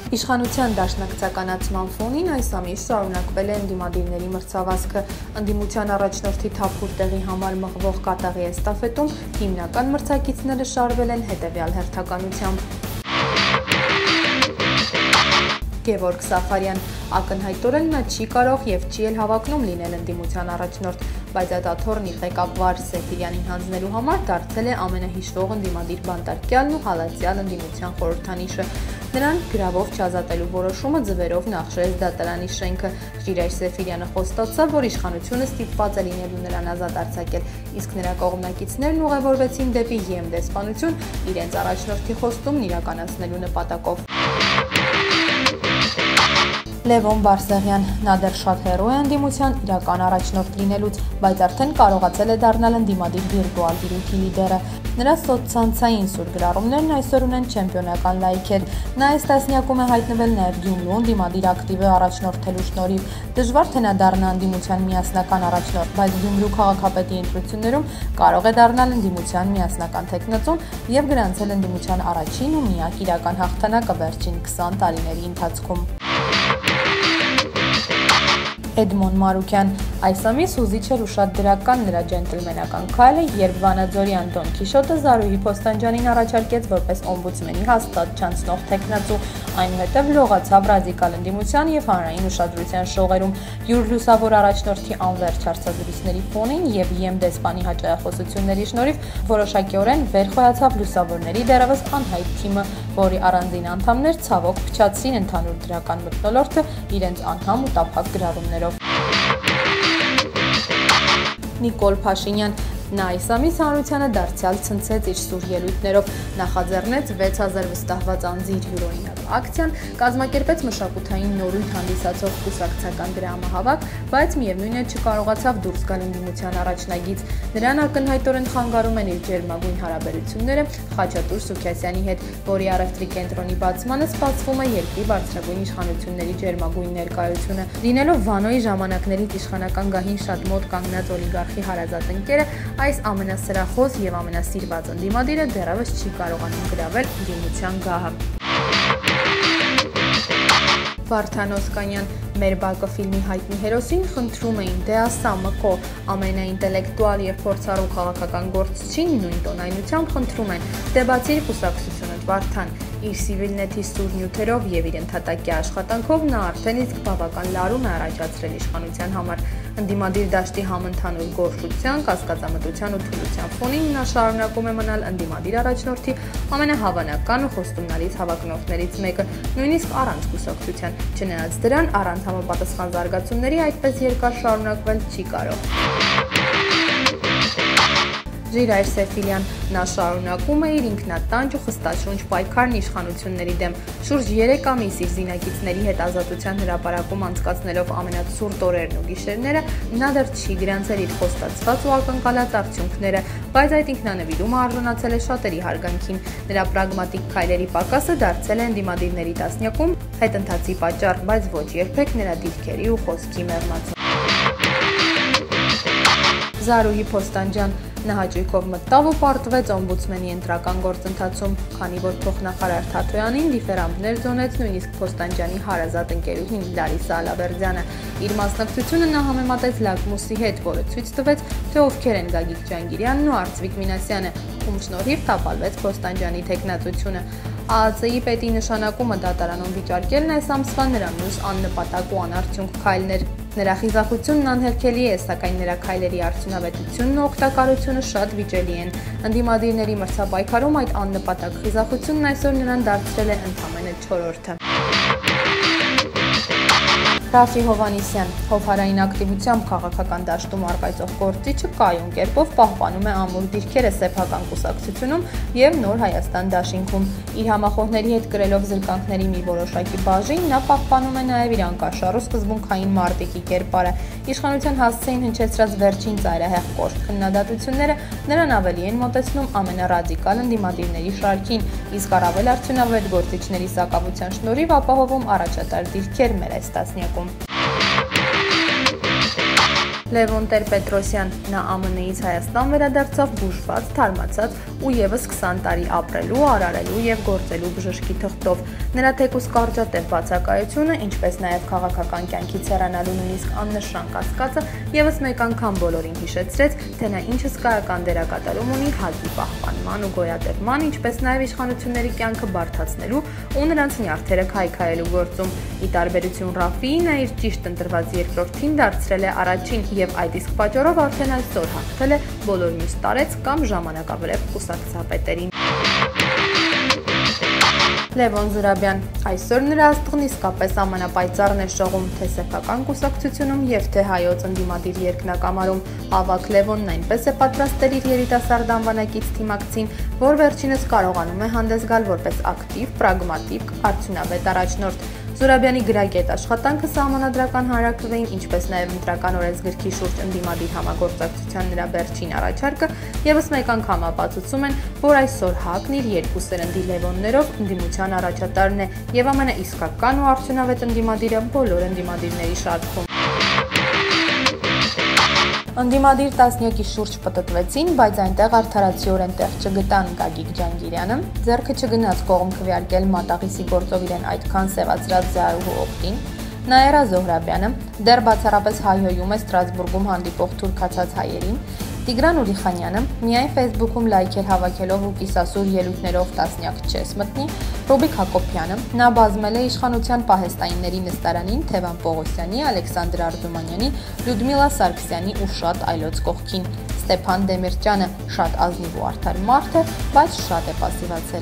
Իշխանության դաշնակցականացման ֆոնին այս ամիս շարունակվել է ընդդիմադիրների մրցավազքը։ Ընդդիմության առաջնորդի թափուր տեղի համար մղվող կատաղի էստաֆետում հիմնական մրցակիցները շարվել են հետևյալ հերթականությամբ։ Գևորգ Սաֆարյան ակնհայտորեն նա չի կարող եւ չի էլ հավակնում լինել ընդդիմության առաջնորդ, բայց այդ աթոռնի ղեկավար Սեֆիրյանին հանձնելու համար դարձել է ամենահիշվող ընդդիմադիր բանտարկյալն ու հալածյալ ընդդիմության խորհրդանիշը։ Նրան գրավով չազատելու որոշումը ձվերով նախշեց դատարանի շենքը։ Ժիրայր Սեֆիրյանը խոստացավ, որ իշխանությունը ստիպված է լինելու նրան ազատ արձակել, իսկ նրա կողմնակիցներն ուղևորվեցին դեպի ԵՄ դեսպանություն իրենց առաջնորդի խոստումն իրականացնելու նպատակով։ Լևոն Բարսեղյան, նա դեռ շատ հեռու է ընդդիմության իրական առաջնորդ լինելուց, բայց արդեն կարողացել է դառնալ ընդդիմադիր վիրտուալ տիրույթի լիդերը։ Նրա սոցցանցային սուր գրառումներն այսօր ունեն չեմպիոնական լայքեր։ Նա այս տասնյակում է հայտնվել նաև Գյումրու ընդդիմադիր ակտիվը առաջնորդելու շնորհիվ։ Դժվար թե նա դառնա ընդդիմության միասնական առաջնորդ, բայց Գյումրու քաղաքապետի ընտրություններում կարող է դառնալ ընդդիմության միասնական թեկնածուն եւ գրանցել ընդդիմության առաջին ու միակ իրական հաղթանակը վերջին 20 տարիների ընթացքում։ Էդմոն Մարուկյան, այս ամիս հուզիչ էր ու շատ դրական նրա ջենտլմենական քայլը, երբ Վանաձորյան Դոն Քիշոտը Զարուհի Փոստանջանին առաջարկեց որպես օմբուդսմենի հաստատ չանցնող թեկնածու, այնուհետև լողացավ ռադիկալ ընդդիմության եւ հանրային ուշադրության շողերում։ Յուր լուսավոր առաջնորդի անվերջ հարցազրույցների ֆոնին եւ ԵՄ դեսպանի հաճախոսությունների շնորհիվ որոշակիորեն վեր խոյացավ լուսավորների դեռևս անհայտ թիմը, որի առանձին անդամներ ցավոք փչացրին ընդհանուր դրական մթնոլորտը իրենց անհամ ու տափակ գրառումներով։ Նիկոլ Փաշինյան, նա այս ամիս հանրությանը դարձյալ ցնցեց իր սուր ելույթներով, նախաձեռնեց 6000 վստահված անձի յուրօրինակ ակցիան, կազմակերպեց մշակութային նորույթ հանդիսացող կուսակցական դրամահավաք, բայց միևնույն է չկարողացավ դուրս գալ ընդդիմության առաջնագից։ Նրան ակնհայտորեն խանգարում են իր ջերմագույն հարաբերությունները Խաչատուր Սուքիասյանի հետ, որի առևտրի կենտրոնի բացմանը սպասվում է երկրի բարձրագույն իշխանությունների ջերմագույն ներկայությունը։ Լինելով Վանոյի ժամանակներից իշխանական գահին շատ մոտ կանգնած օլիգարխի հարազատ ընկերը, այս ամենասրախոս եւ ամենասիրված ընդդիմադիրը դեռևս չի կարողանում գրավել ընդդիմության գահը։ Վարդան Օսկանյան, մեր բակը ֆիլմի հայտնի հերոսին խնդրում էին դե ասա մկո, ամենաինտելեկտուալ եւ փորձառու քաղաքական գործչին նույն տոնայնությամբ խնդրում են դե բացիր կուսակցությունդ Վարդան։ Իր սիվիլնեթի սուր նյութերով եւ իր ընդհատակի աշխատանքով նա արդեն իսկ բավական լարում է առաջացրել իշխանության համար։ Ընդդիմադիր դաշտի համընդհանուր գորշության, կասկածամտության ու թուլության ֆոնին նա շարունակում է մնալ ընդդիմադիր առաջնորդի ամենահավանական ու խոստումնալից հավակնորդներից մեկը, նույնիսկ առանց կուսակցության։ Չնայած դրան, առանց համապատասխան զարգացումների այդպես երկար շարունակվել չի կարող։ Ժիրայր Սեֆիրյան, նա շարունակում է իր ինքնատանջ ու խստաշունչ պայքարն իշխանությունների դեմ։ Շուրջ 3 ամիս իր զինակիցների հետ ազատության հրապարակում անցկացնելով ամենացուրտ օրերն ու գիշերները, նա դեռ չի գրանցել իր խոստացված ու ակնկալած արդյունքները, բայց այդ ինքնանվիրումը արժանացել է շատերի հարգանքին։ Նրա պրագմատիկ քայլերի պակասը դարձել է ընդդիմադիրների տասնյակում հետընթացի պատճառ, բայց ոչ երբեք նրա դիրքերի ու խոսքի մեղմացում։ Զարուհի Փոստանջան, նա հաճույքով մտավ ու պարտվեց օմբուդսմենի ընտրական գործընթացում, քանի որ փոխնախարար Թաթոյանին դիֆերանտներ ձոնեց նույնիսկ Փոստանջանի հարազատ ընկերուհին Լարիսա Ալավերդյանը։ Իր մասնակցությունը նա համեմատեց լակմուսի հետ, որը ցույց տվեց, թե ովքեր են Գագիկ Ջանգիրյանն ու Արծվիկ Մինասյանը, ում շնորհիվ տապալվեց Փոստանջանի թեկնածությունը։ ԱԱՑ-ի պետի նշանակումը դատարանում վիճարկելն այս ամսվա նրա մյուս աննպատակ ու անարդյունք քայլն էր։ Նրա խիզախությունն անհերքելի է, սակայն նրա քայլերի արդյունավետությունն ու օգտակարությունը շատ վիճելի են։ Ընդդիմադիրների մրցապայքարում այդ աննպատակ խիզախությունն այսօր նրան դարձրել է ընդամենը 4-րդը։ Ռաֆի Հովհաննիսյան, Հովհարային ակտիվությամբ քաղաքական դաշտում առկայծող գործիչը կայուն կերպով պահպանում է ամուր դիրքերը սեփական կուսակցությունում եւ Նոր Հայաստան դաշինքում։ Իր համախոհների հետ կրելով զրկանքների մի որոշակի բաժին, նա պահպանում է նաեւ իր անկաշառ ու սկզբունքային մարտիկի կերպարը։ Իշխանության հասցեին հնչեցրած վերջին ծայրահեղ կոշտ քննադատությունները նրան ավելի են մոտեցնում ամենառադիկալ ընդդիմադիրների շարքին, իսկ առավել արդյունավետ գործիչների սակավության շնորհիվ ապահովում առաջատար դիրքեր մեր այս տասնյակում։ Լևոն Տեր-Պետրոսյան, նա ԱՄՆ-ից Հայաստան վերադարձավ բուժված, թարմացած ու եւս 20 տարի ապրելու, արարելու եւ գործելու բժշկի թղթով։ Նրա թեկուզ կարճատև բացակայությունը, ինչպես նաեւ քաղաքական կյանքից հեռանալու նույնիսկ աննշան կասկածը եւս մեկ անգամ բոլորին հիշեցրեց, թե նա ինչ հսկայական դերակատարում ունի ՀԱԿ-ի պահպանման ու գոյատևման, ինչպես նաեւ իշխանությունների կյանքը բարդացնելու ու նրանց նյարդերը քայքայելու գործում։ Ի տարբերություն Ռաֆիի, նա իր ճիշտ ընտրված երկրորդին դարձրել է առաջին եւ այդ իսկ պատճառով արդեն այսօր հաղթել է բոլոր մյուս տարեց կամ ժամանակավրեպ կուսակցապետերին։ Լևոն Զուրաբյան, այսօր նրա աստղն իսկապես ամենապայծառն է շողում թե սեփական կուսակցությունում եւ թե հայոց ընդդիմադիր երկնակամարում։ Ավագ Լևոնն այնպես է պատրաստել իր երիտասարդ անվանակից թիմակցին, որ վերջինս կարողանում է հանդես գալ որպես ակտիվ, պրագմատիկ, արդյունավետ առաջնորդ։ Զուրաբյանի գրագետ աշխատանքը սահմանադրական հանրաքվեին, ինչպես նաև ընտրական օրենսգրքի շուրջ ընդդիմադիր համագործակցության նրա վերջին առաջարկը եւս մեկ անգամ ապացուցում են, որ այսօր ՀԱԿ-ն իր երկու սերնդի Լևոններով ընդդիմության առաջատարն է եւ ամենաիսկական ու արդյունավետ ընդդիմադիրը բոլոր ընդդիմադիրների շարքում։ Ընդդիմադիր տասնյակի շուրջ պտտվեցին, բայց այնտեղ արդարացիորեն տեղ չգտան Գագիկ Ջանգիրյանը, ձեռքը չգնաց կողմ քվեարկել մատաղիսի գործով իրեն այդքան սևացրած Զարուհու օգտին, Նաիրա Զոհրաբյանը դեռ բացառապես հայհոյում է Ստրասբուրգում հանդիպող թուրքացած հայերին, Տիգրան Ուրիխանյանը միայն Facebook-ում լայքեր հավաքելով ու կիսասուր ելույթներով տասնյակ չես մտնի, Ռոբիկ Հակոբյանը, նա բազմել է իշխանության պահեստայինների նստարանին Թևան Պողոսյանի, Ալեքսանդր Արզումանյանի, Լյուդմիլա Սարգսյանի ու շատ այլոց կողքին, Ստեփան Դեմիրճյանը շատ ազնիվ ու արդար մարդ է, բայց շատ է պասիվացել։